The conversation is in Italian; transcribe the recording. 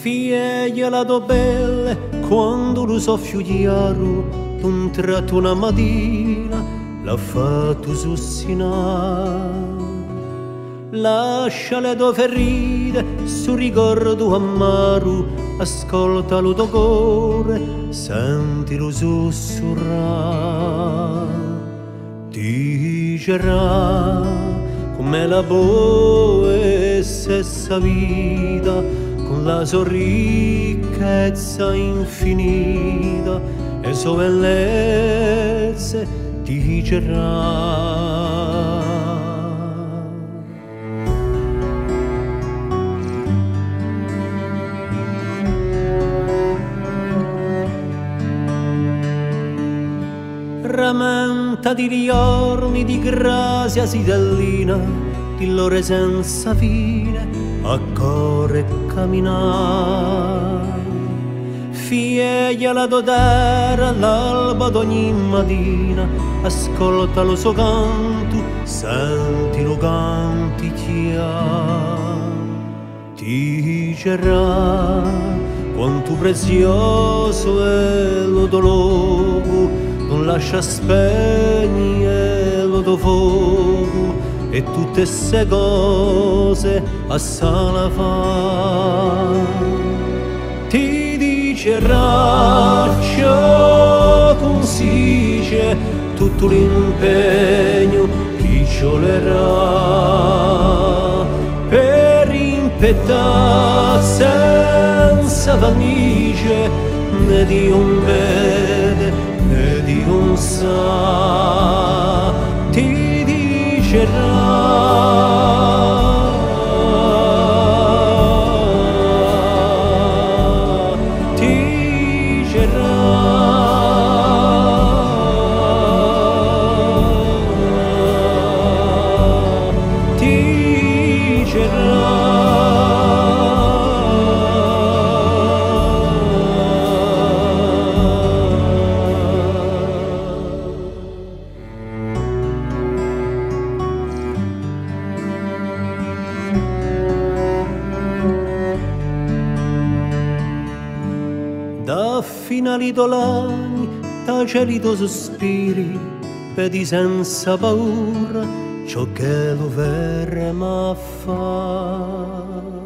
Figlia la do belle quando lo soffio chiaro d'un tratto una mattina l'ha fatto sussinare. Lascia le tue ferite su ricordo amaro, ascolta lo tuo cuore, sentilo sussurrare. Dicerà come la boe stessa vita, con la sua ricchezza infinita e sue bellezze dicerà. Ramenta di riorni di grazia sidellina, di lore senza fine a core camminare. Figlia la dodera all'alba d'ogni mattina, ascolta lo suo canto, senti lo canticchia. Dicerà quanto prezioso è lo dolore, non lascia spegnere lo tuo fuoco e tutte se cose a sala fa. Ti dicerà ciò consiste tutto l'impegno che ciolerà per impettare senza vanice né di un vede di un sa, ti dicerà. Da finali dolani, da gelito sospiri, vedi senza paura ciò che lo verremo a fare.